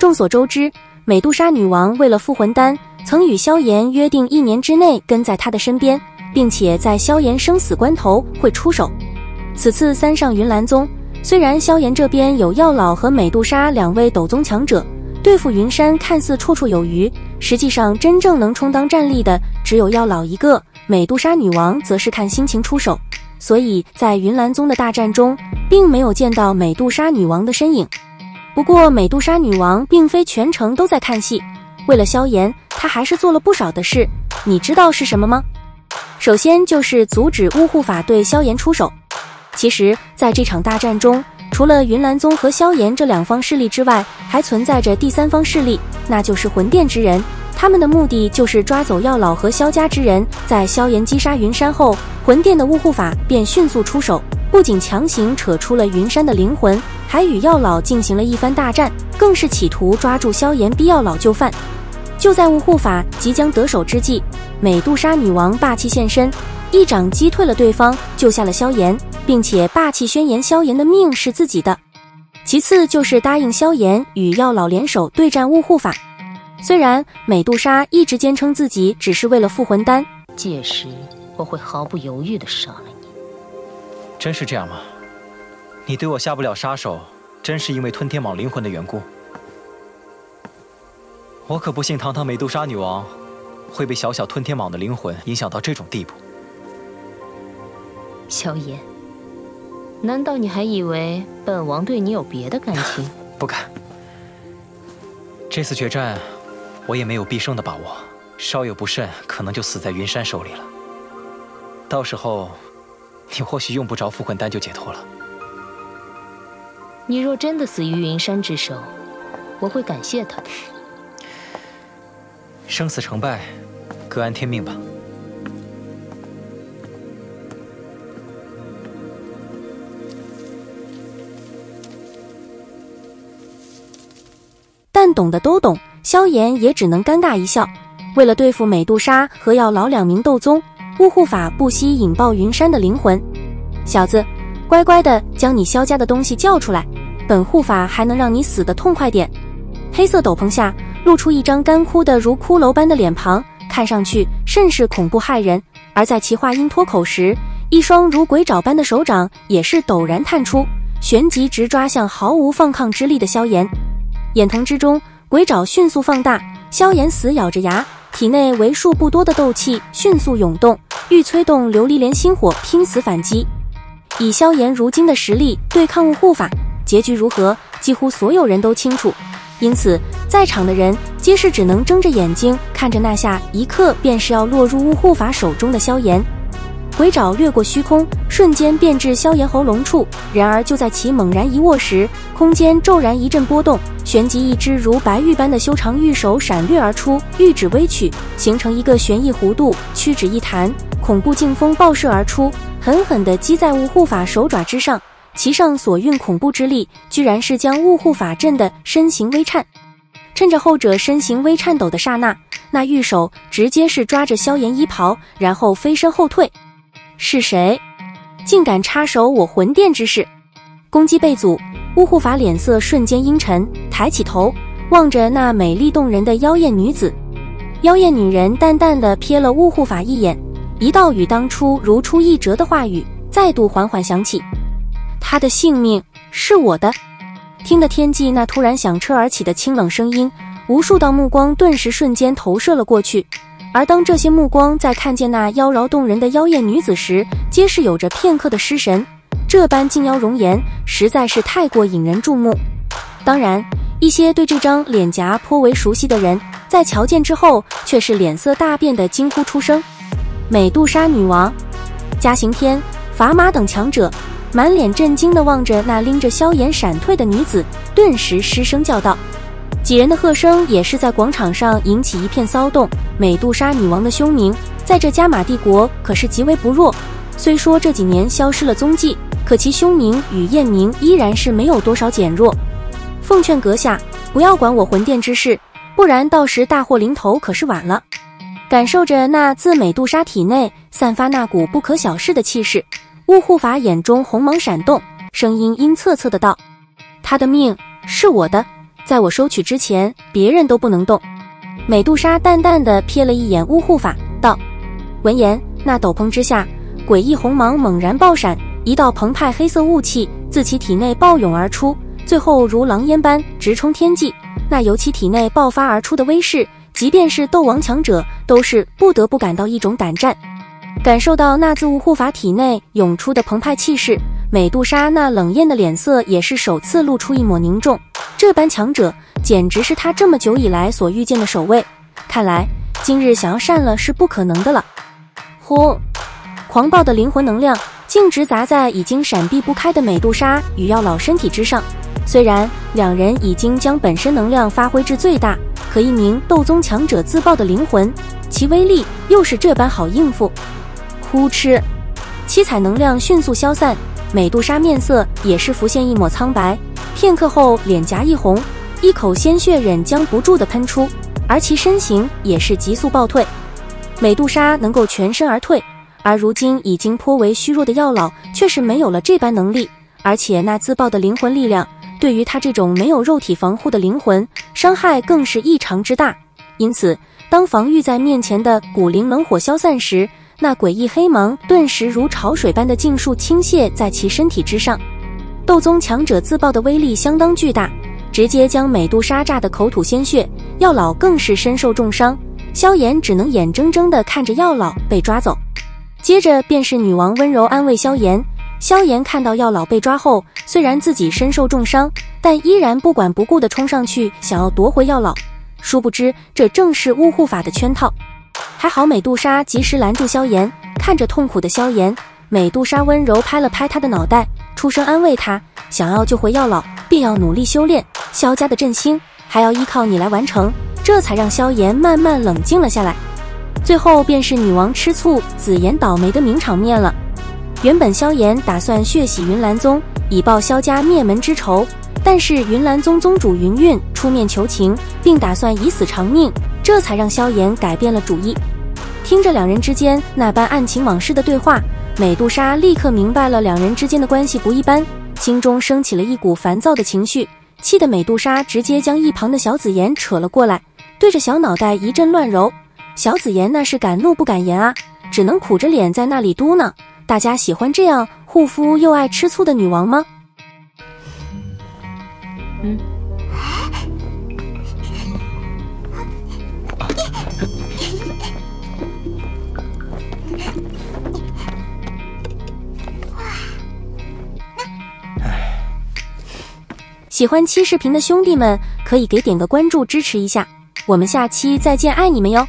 众所周知，美杜莎女王为了复魂丹，曾与萧炎约定1年之内跟在她的身边，并且在萧炎生死关头会出手。此次3上云岚宗，虽然萧炎这边有药老和美杜莎2位斗宗强者，对付云山看似绰绰有余，实际上真正能充当战力的只有药老一个，美杜莎女王则是看心情出手，所以在云岚宗的大战中，并没有见到美杜莎女王的身影。不过美杜莎女王并非全程都在看戏，为了萧炎，她还是做了不少的事，你知道是什么吗？首先就是阻止雾护法对萧炎出手。其实在这场大战中，除了云岚宗和萧炎这2方势力之外，还存在着第3方势力，那就是魂殿之人。他们的目的就是抓走药老和萧家之人。在萧炎击杀云山后，魂殿的雾护法便迅速出手，不仅强行扯出了云山的灵魂，还与药老进行了一番大战，更是企图抓住萧炎逼药老就范。就在雾护法即将得手之际，美杜莎女王霸气现身，一掌击退了对方，救下了萧炎，并且霸气宣言萧炎的命是自己的。其次就是答应萧炎与药老联手对战雾护法。虽然美杜莎一直坚称自己只是为了复魂丹，届时我会毫不犹豫地杀了你。真是这样吗？你对我下不了杀手，真是因为吞天蟒灵魂的缘故？我可不信堂堂美杜莎女王会被小小吞天蟒的灵魂影响到这种地步。萧炎，难道你还以为本王对你有别的感情？不敢。这次决战，我也没有必胜的把握，稍有不慎，可能就死在云山手里了。到时候，你或许用不着复魂丹就解脱了。你若真的死于云山之手，我会感谢他的。生死成败，各安天命吧。但懂的都懂，萧炎也只能尴尬一笑。为了对付美杜莎和药老2名斗宗，雾护法不惜引爆云山的灵魂。小子，乖乖的将你萧家的东西叫出来，本护法还能让你死得痛快点。黑色斗篷下露出一张干枯的如骷髅般的脸庞，看上去甚是恐怖骇人。而在其话音脱口时，一双如鬼爪般的手掌也是陡然探出，旋即直抓向毫无放抗之力的萧炎。眼瞳之中，鬼爪迅速放大，萧炎死咬着牙，体内为数不多的斗气迅速涌动，欲催动琉璃莲心火拼死反击。以萧炎如今的实力对抗雾护法，结局如何，几乎所有人都清楚。因此，在场的人皆是只能睁着眼睛看着那下一刻便是要落入雾护法手中的萧炎。鬼爪掠过虚空，瞬间便至萧炎喉咙处。然而就在其猛然一握时，空间骤然一阵波动，旋即一只如白玉般的修长玉手闪掠而出，玉指微曲，形成一个旋翼弧度，屈指一弹，恐怖劲风爆射而出，狠狠地击在雾护法手爪之上。其上所蕴恐怖之力，居然是将雾护法震得身形微颤。趁着后者身形微颤抖的刹那，那玉手直接是抓着萧炎衣袍，然后飞身后退。是谁竟敢插手我魂殿之事？攻击被阻，雾护法脸色瞬间阴沉，抬起头望着那美丽动人的妖艳女子。妖艳女人淡淡地瞥了雾护法一眼，一道与当初如出一辙的话语再度缓缓响起：她的性命是我的。听得天际那突然响彻而起的清冷声音，无数道目光顿时瞬间投射了过去。而当这些目光在看见那妖娆动人的妖艳女子时，皆是有着片刻的失神。这般静妖容颜实在是太过引人注目。当然，一些对这张脸颊颇为熟悉的人，在瞧见之后却是脸色大变的惊呼出声：美杜莎女王！嘉刑天、砝码等强者满脸震惊地望着那拎着萧炎闪退的女子，顿时失声叫道。几人的喝声也是在广场上引起一片骚动。美杜莎女王的凶名在这加玛帝国可是极为不弱，虽说这几年消失了踪迹，可其凶名与艳名依然是没有多少减弱。奉劝阁下不要管我魂殿之事，不然到时大祸临头可是晚了。感受着那自美杜莎体内散发那股不可小视的气势，雾护法眼中红芒闪动，声音阴恻恻的道：她的命是我的，在我收取之前，别人都不能动。美杜莎淡淡地瞥了一眼巫护法，道。闻言，那斗篷之下，诡异红芒猛然爆闪，一道澎湃黑色雾气自其体内暴涌而出，最后如狼烟般直冲天际。那由其体内爆发而出的威势，即便是斗王强者都是不得不感到一种胆战。感受到那自巫护法体内涌出的澎湃气势，美杜莎那冷艳的脸色也是首次露出一抹凝重。这般强者，简直是他这么久以来所遇见的首位。看来今日想要善了是不可能的了。呼！狂暴的灵魂能量径直砸在已经闪避不开的美杜莎与药老身体之上。虽然两人已经将本身能量发挥至最大，可一名斗宗强者自爆的灵魂，其威力又是这般好应付。呼哧！七彩能量迅速消散，美杜莎面色也是浮现一抹苍白，片刻后脸颊一红，一口鲜血忍将不住地喷出，而其身形也是急速暴退。美杜莎能够全身而退，而如今已经颇为虚弱的药老却是没有了这般能力，而且那自爆的灵魂力量对于他这种没有肉体防护的灵魂，伤害更是异常之大。因此，当防御在面前的古灵冷火消散时，那诡异黑芒顿时如潮水般的尽数倾泻在其身体之上。斗宗强者自爆的威力相当巨大，直接将美杜莎炸得口吐鲜血，药老更是身受重伤。萧炎只能眼睁睁地看着药老被抓走。接着便是女王温柔安慰萧炎。萧炎看到药老被抓后，虽然自己身受重伤，但依然不管不顾地冲上去想要夺回药老。殊不知这正是巫护法的圈套。还好美杜莎及时拦住萧炎，看着痛苦的萧炎，美杜莎温柔拍了拍他的脑袋，出声安慰他，想要救回药老，便要努力修炼，萧家的振兴还要依靠你来完成。这才让萧炎慢慢冷静了下来。最后便是女王吃醋紫妍倒霉的名场面了。原本萧炎打算血洗云岚宗，以报萧家灭门之仇，但是云岚宗宗主云韵出面求情，并打算以死偿命，这才让萧炎改变了主意。听着两人之间那般案情往事的对话，美杜莎立刻明白了两人之间的关系不一般，心中升起了一股烦躁的情绪，气得美杜莎直接将一旁的小紫妍扯了过来，对着小脑袋一阵乱揉。小紫妍那是敢怒不敢言啊，只能苦着脸在那里嘟囔：大家喜欢这样护肤又爱吃醋的女王吗？喜欢七视频的兄弟们可以给点个关注支持一下，我们下期再见，爱你们哟。